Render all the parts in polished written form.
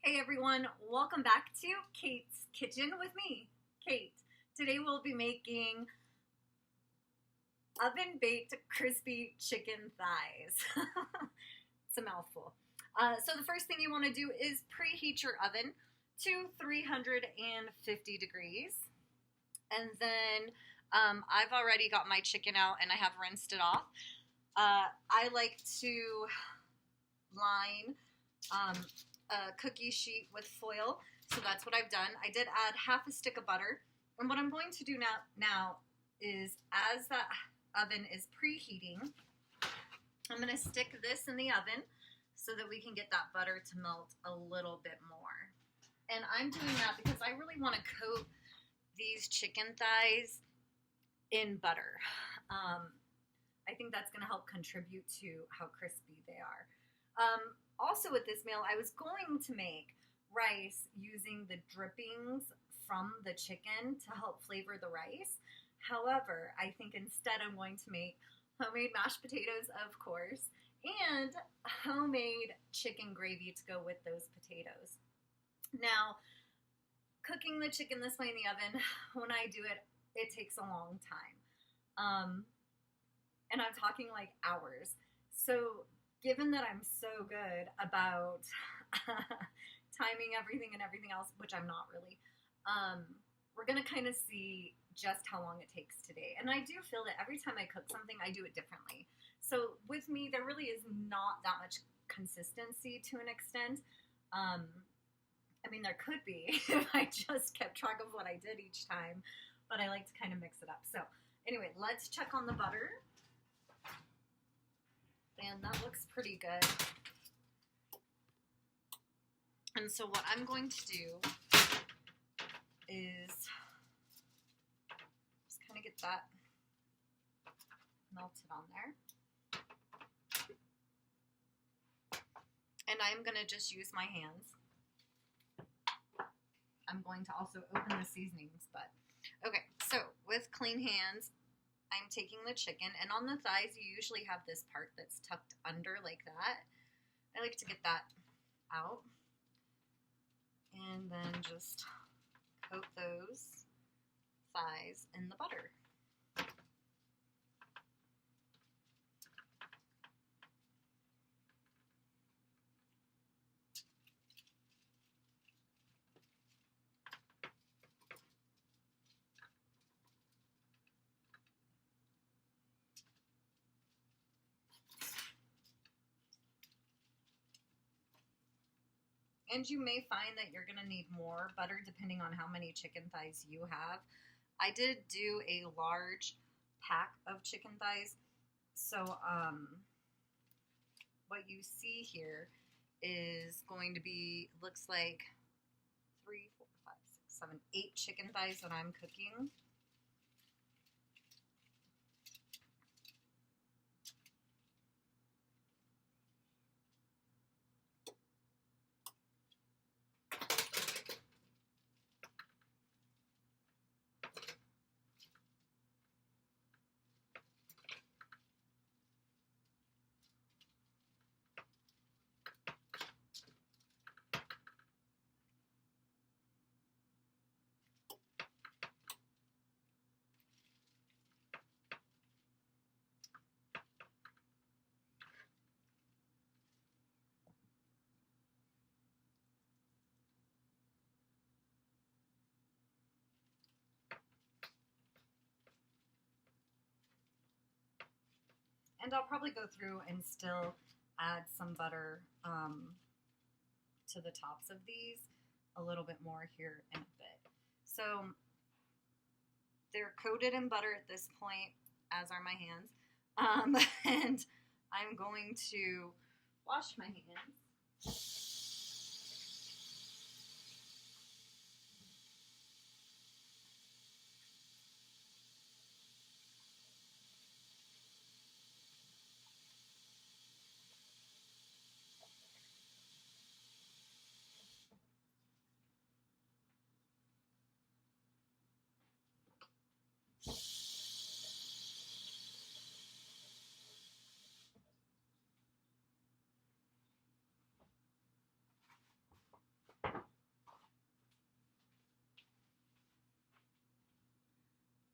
Hey everyone, welcome back to Kate's Kitchen with me, Kate. Today we'll be making oven-baked crispy chicken thighs. It's a mouthful. So the first thing you want to do is preheat your oven to 350 degrees. And then I've already got my chicken out and I have rinsed it off. I like to line a cookie sheet with foil, so that's what I've done. I did add half a stick of butter, and what I'm going to do now is, as that oven is preheating, I'm going to stick this in the oven so that we can get that butter to melt a little bit more. And I'm doing that because I really want to coat these chicken thighs in butter. I think that's going to help contribute to how crispy they are. Also with this meal, I was going to make rice using the drippings from the chicken to help flavor the rice. However, I think instead I'm going to make homemade mashed potatoes, of course, and homemade chicken gravy to go with those potatoes. Now, cooking the chicken this way in the oven, when I do it, it takes a long time. And I'm talking like hours. So given that I'm so good about timing everything and everything else, which I'm not really, we're going to kind of see just how long it takes today. And I do feel that every time I cook something, I do it differently. So with me, there really is not that much consistency to an extent. I mean, there could be if I just kept track of what I did each time, but I like to kind of mix it up. So anyway, let's check on the butter. And that looks pretty good. And so what I'm going to do is just kind of get that melted on there. And I'm going to just use my hands. I'm going to also open the seasonings, but okay, so with clean hands, I'm taking the chicken, and on the thighs, you usually have this part that's tucked under like that. I like to get that out, and then just coat those thighs in the butter. And you may find that you're going to need more butter depending on how many chicken thighs you have. I did do a large pack of chicken thighs. So what you see here is going to be, looks like 3, 4, 5, 6, 7, 8 chicken thighs that I'm cooking. And I'll probably go through and still add some butter to the tops of these a little bit more here in a bit. So they're coated in butter at this point, as are my hands. And I'm going to wash my hands.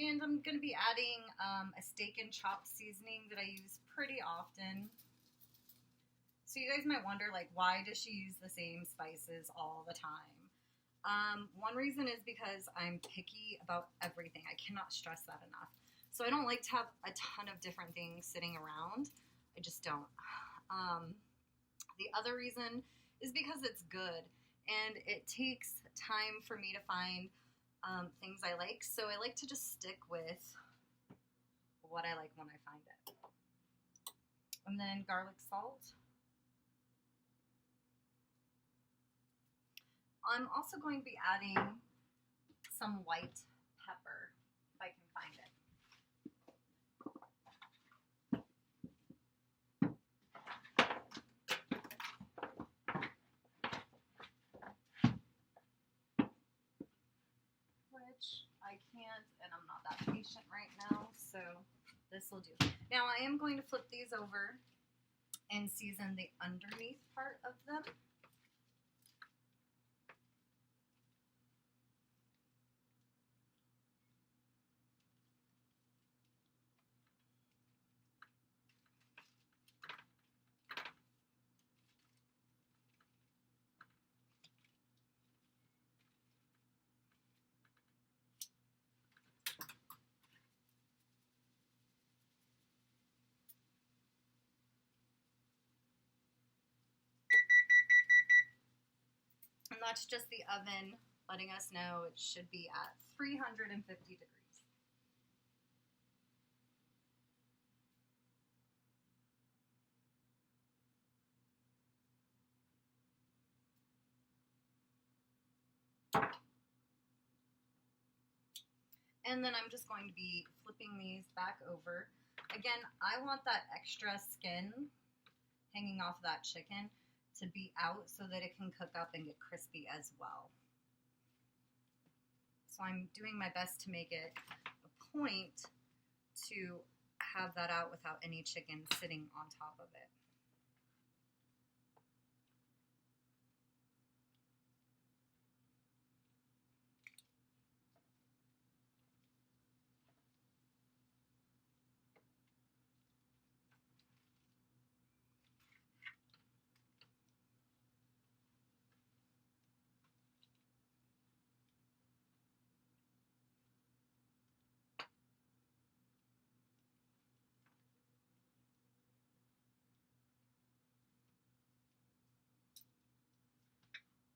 And I'm going to be adding a steak and chop seasoning that I use pretty often. So you guys might wonder, like, why does she use the same spices all the time? One reason is because I'm picky about everything. I cannot stress that enough. So I don't like to have a ton of different things sitting around. I just don't. The other reason is because it's good, and it takes time for me to find things I like. So I like to just stick with what I like when I find it. And then garlic salt. I'm also going to be adding some white pepper, if I can find it. Which I can't, and I'm not that patient right now, so this will do. Now I am going to flip these over and season the underneath part of them. And that's just the oven letting us know it should be at 350 degrees. And then I'm just going to be flipping these back over. Again, I want that extra skin hanging off that chicken to be out so that it can cook up and get crispy as well. So I'm doing my best to make it a point to have that out without any chicken sitting on top of it.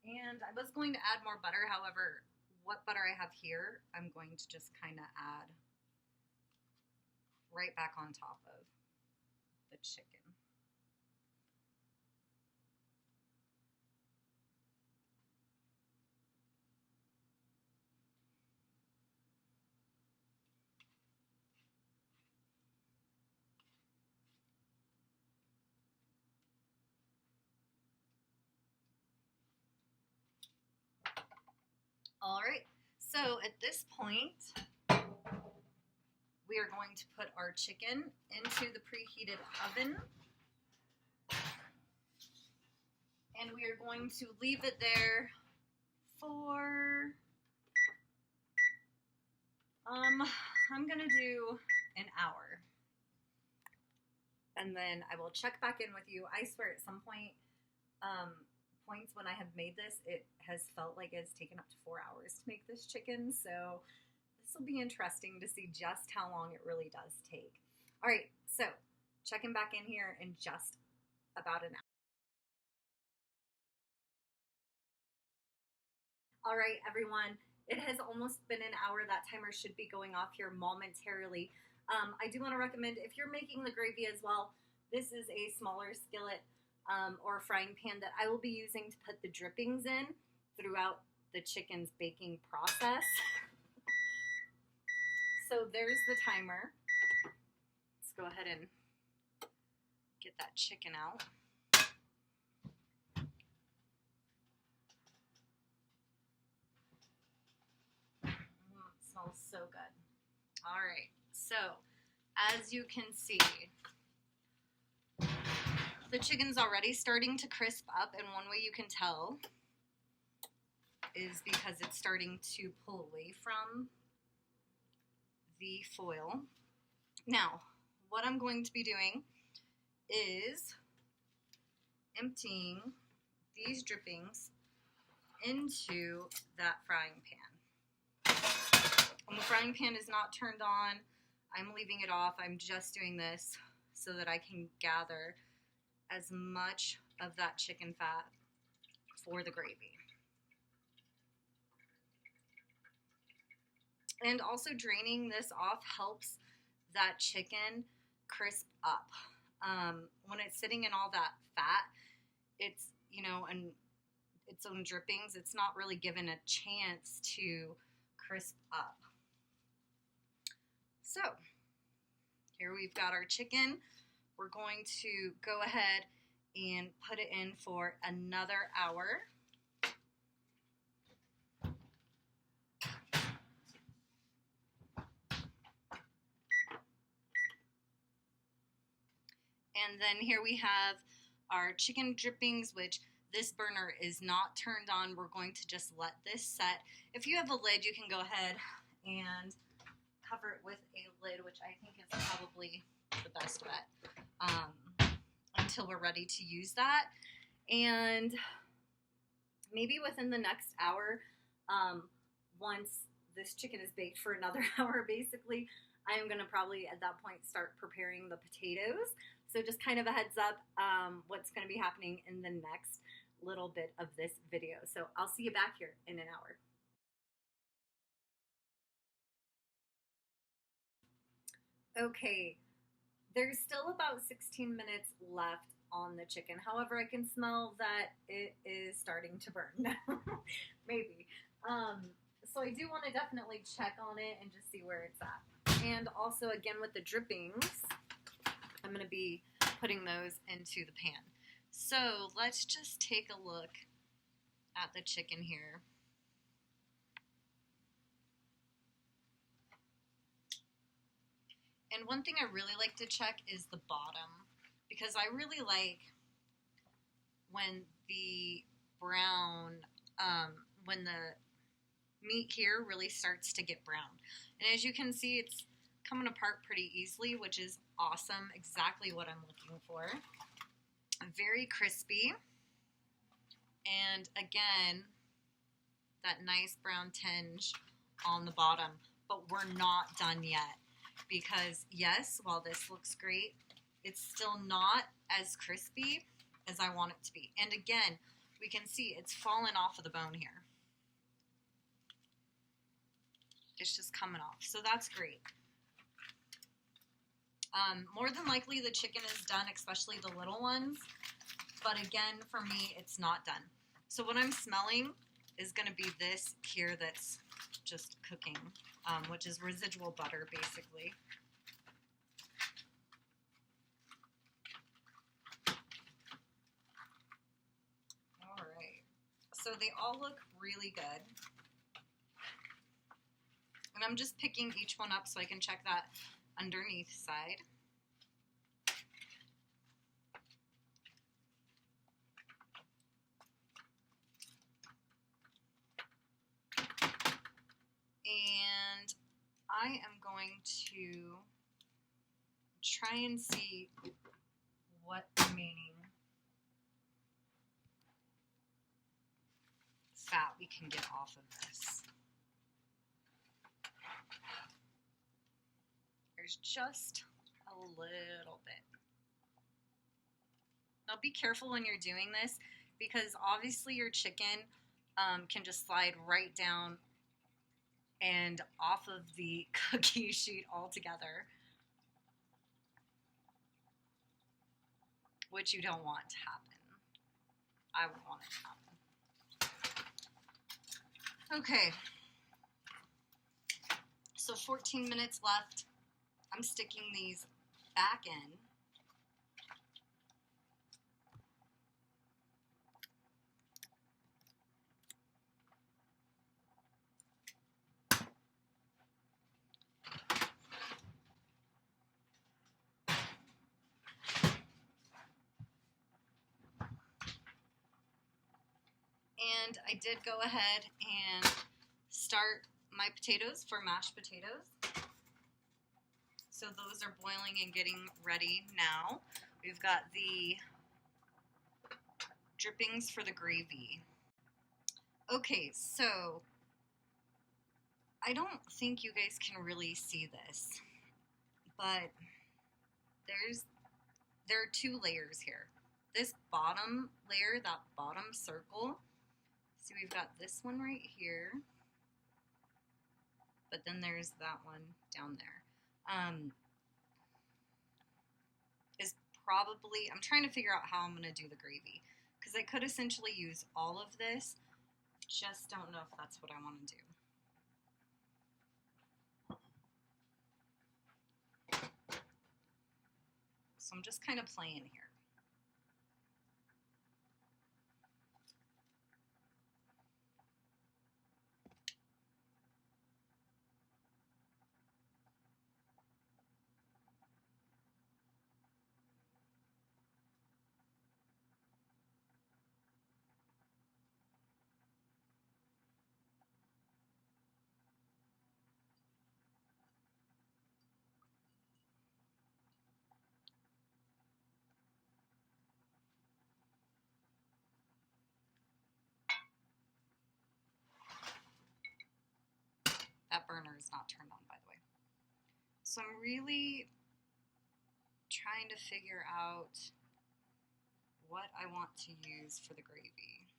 And I was going to add more butter, however, what butter I have here, I'm going to just kind of add right back on top of the chicken. All right, so at this point, we are going to put our chicken into the preheated oven. And we are going to leave it there for, I'm gonna do an hour. And then I will check back in with you. I swear at some points when I have made this, it has felt like it's taken up to 4 hours to make this chicken. So this will be interesting to see just how long it really does take. All right, so checking back in here in just about an hour. All right, everyone, it has almost been an hour. That timer should be going off here momentarily. I do want to recommend, if you're making the gravy as well, this is a smaller skillet or frying pan that I will be using to put the drippings in throughout the chicken's baking process. So there's the timer. Let's go ahead and get that chicken out. It smells so good. All right, so as you can see, the chicken's already starting to crisp up, and one way you can tell is because it's starting to pull away from the foil. Now, what I'm going to be doing is emptying these drippings into that frying pan. When the frying pan is not turned on, I'm leaving it off. I'm just doing this so that I can gather as much of that chicken fat for the gravy. And also draining this off helps that chicken crisp up. When it's sitting in all that fat, it's, you know, and its own drippings, it's not really given a chance to crisp up. So here we've got our chicken. We're going to go ahead and put it in for another hour. And then here we have our chicken drippings, which this burner is not turned on. We're going to just let this set. If you have a lid, you can go ahead and cover it with a lid, which I think is probably the best bet, until we're ready to use that. And maybe within the next hour, once this chicken is baked for another hour, basically, I am going to probably at that point start preparing the potatoes. So just kind of a heads up what's going to be happening in the next little bit of this video. So I'll see you back here in an hour. Okay, there's still about 16 minutes left on the chicken. However, I can smell that it is starting to burn. Maybe. So I do want to definitely check on it and just see where it's at. And also, again, with the drippings, I'm going to be putting those into the pan. So let's just take a look at the chicken here. And one thing I really like to check is the bottom, because I really like when the brown, when the meat here really starts to get brown. And as you can see, it's coming apart pretty easily, which is awesome, exactly what I'm looking for. Very crispy, and again, that nice brown tinge on the bottom. But we're not done yet, because yes, while this looks great, it's still not as crispy as I want it to be. And again, we can see it's fallen off of the bone here. It's just coming off, so that's great. More than likely the chicken is done, especially the little ones, but again, for me, it's not done. So what I'm smelling is going to be this here that's just cooking, which is residual butter, basically. All right, so they all look really good. And I'm just picking each one up so I can check that underneath side. And I am going to try and see what remaining fat we can get off of this. There's just a little bit. Now be careful when you're doing this, because obviously your chicken can just slide right down and off of the cookie sheet altogether, which you don't want to happen. I wouldn't want it to happen. Okay, so 14 minutes left. I'm sticking these back in. And I did go ahead and start my potatoes for mashed potatoes. So those are boiling and getting ready now. We've got the drippings for the gravy. Okay, so I don't think you guys can really see this, but there are two layers here. This bottom layer, that bottom circle, see we've got this one right here, but then there's that one down there. Is probably, I'm trying to figure out how I'm going to do the gravy, because I could essentially use all of this, just don't know if that's what I want to do. So I'm just kind of playing here. That burner is not turned on, by the way. So I'm really trying to figure out what I want to use for the gravy.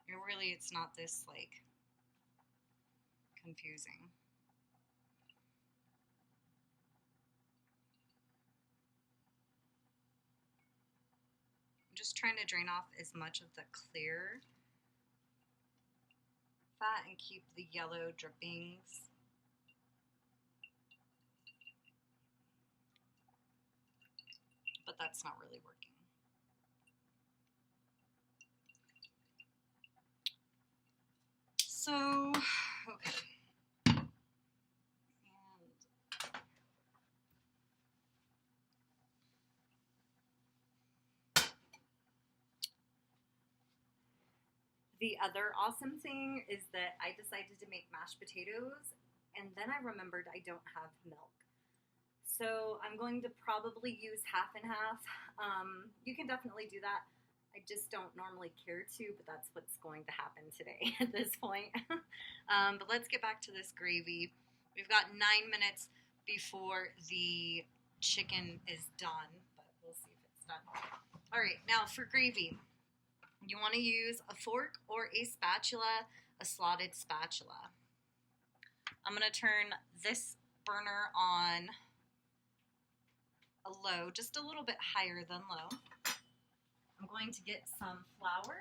And really, it's not this, like, confusing. I'm just trying to drain off as much of the clear fat and keep the yellow drippings. But that's not really working. So, okay. The other awesome thing is that I decided to make mashed potatoes, and then I remembered I don't have milk. So I'm going to probably use half and half. You can definitely do that. I just don't normally care to, but that's what's going to happen today at this point. But let's get back to this gravy. We've got 9 minutes before the chicken is done, but we'll see if it's done. All right, now for gravy. You want to use a fork or a spatula, a slotted spatula. I'm going to turn this burner on a low, just a little bit higher than low. I'm going to get some flour.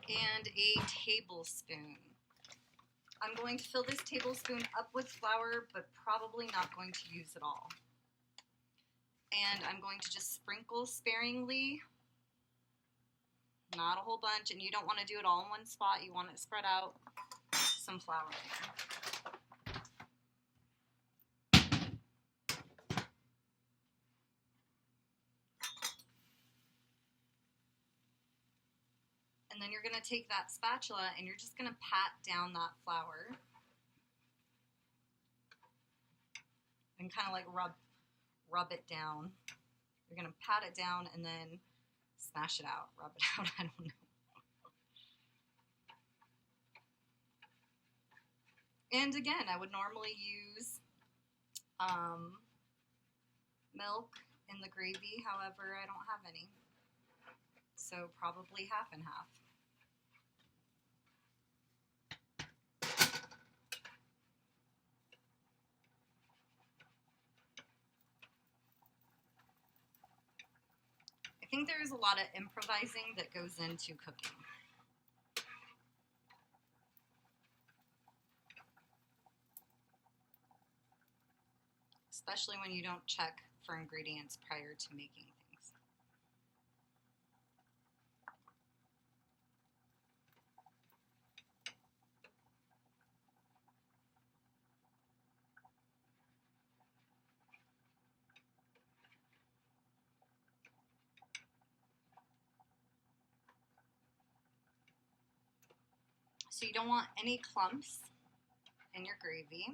And a tablespoon. I'm going to fill this tablespoon up with flour, but probably not going to use it all. And I'm going to just sprinkle sparingly, not a whole bunch, and you don't want to do it all in one spot. You want it spread out, some flour in there. And then you're going to take that spatula and you're just going to pat down that flour and kind of like rub it down. You're going to pat it down and then smash it out, rub it out, I don't know. And again, I would normally use milk in the gravy, however, I don't have any. So probably half and half. I think there's a lot of improvising that goes into cooking. Especially when you don't check for ingredients prior to making things. So you don't want any clumps in your gravy.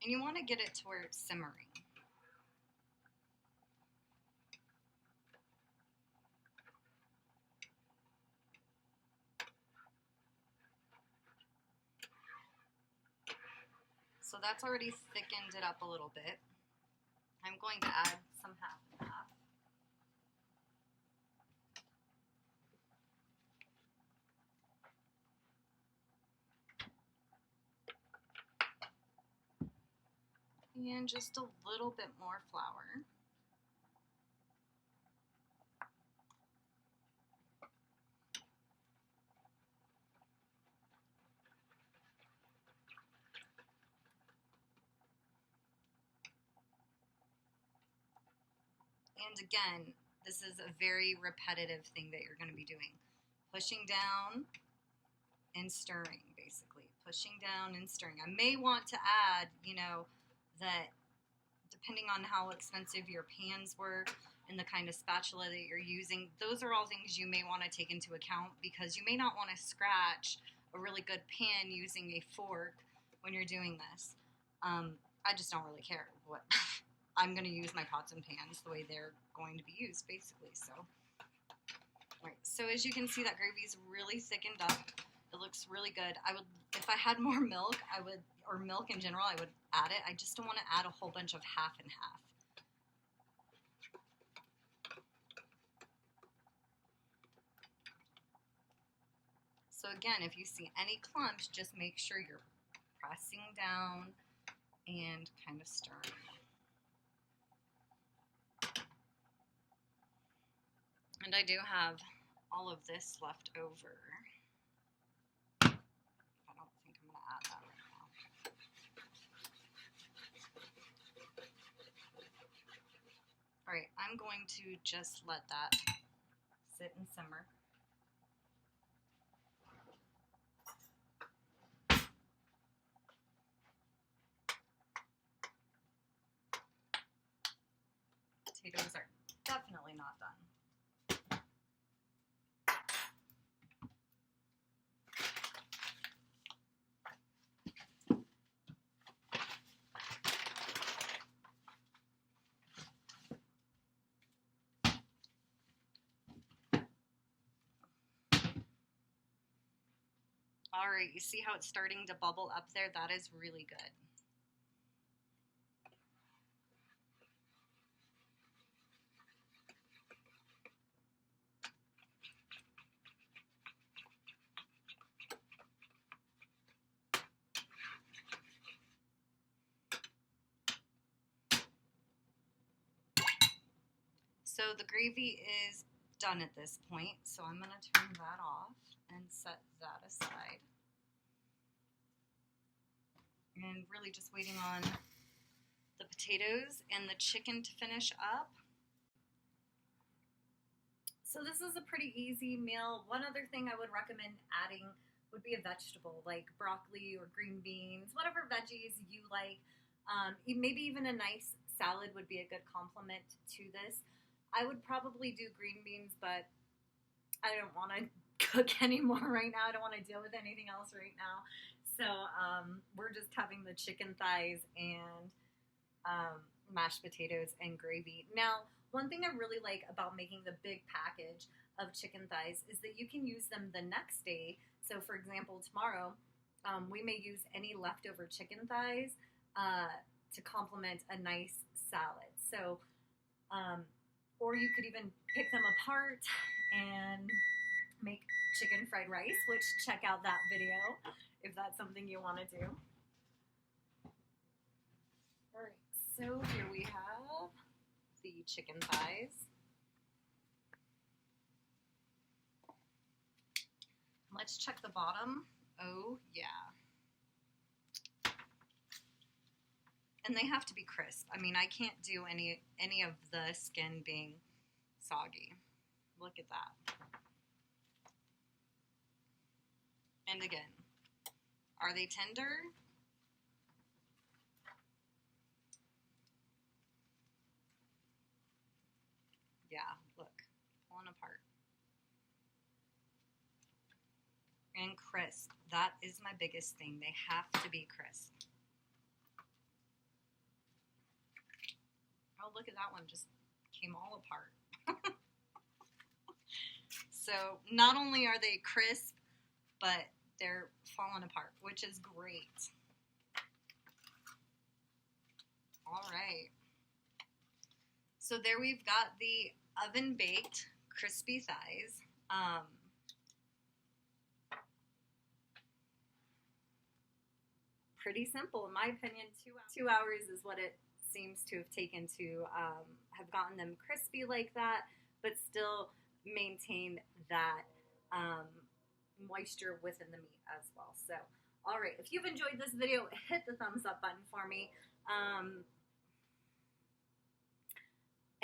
And you want to get it to where it's simmering. So that's already thickened it up a little bit. I'm going to add some half and half. And just a little bit more flour. And again, this is a very repetitive thing that you're going to be doing. Pushing down and stirring, basically. Pushing down and stirring. I may want to add, that depending on how expensive your pans were and the kind of spatula that you're using, those are all things you may want to take into account, because you may not want to scratch a really good pan using a fork when you're doing this. I just don't really care what... I'm going to use my pots and pans the way they're going to be used, basically. So, all right. So as you can see, that gravy is really thickened up. It looks really good. If I had more milk, or milk in general, I would add it. I just don't want to add a whole bunch of half and half. So again, if you see any clumps, just make sure you're pressing down and kind of stirring. And I do have all of this left over. I don't think I'm going to add that right now. All right, I'm going to just let that sit and simmer. Potatoes are definitely not done. All right, you see how it's starting to bubble up there? That is really good. So the gravy is done at this point, so I'm going to turn that off and set that aside. And really just waiting on the potatoes and the chicken to finish up. So this is a pretty easy meal. One other thing I would recommend adding would be a vegetable, like broccoli or green beans, whatever veggies you like. Maybe even a nice salad would be a good complement to this. I would probably do green beans, but I don't want to cook anymore right now. I don't want to deal with anything else right now. So we're just having the chicken thighs and mashed potatoes and gravy. Now, one thing I really like about making the big package of chicken thighs is that you can use them the next day. So for example, tomorrow, we may use any leftover chicken thighs to complement a nice salad. So, or you could even pick them apart and make chicken fried rice, which check out that video if that's something you want to do. All right, so here we have the chicken thighs. Let's check the bottom. Oh yeah. And they have to be crisp. I mean, I can't do any of the skin being soggy. Look at that. And again, are they tender? and crisp. That is my biggest thing. They have to be crisp. Oh, look at that one, just came all apart. So not only are they crisp, but they're falling apart, which is great. All right. So there we've got the oven baked crispy thighs. Pretty simple, in my opinion. 2 hours is what it seems to have taken to have gotten them crispy like that, but still maintain that moisture within the meat as well. So, all right, if you've enjoyed this video, hit the thumbs up button for me. I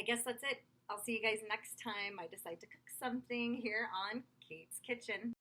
guess that's it. I'll see you guys next time I decide to cook something here on Kate's Kitchen.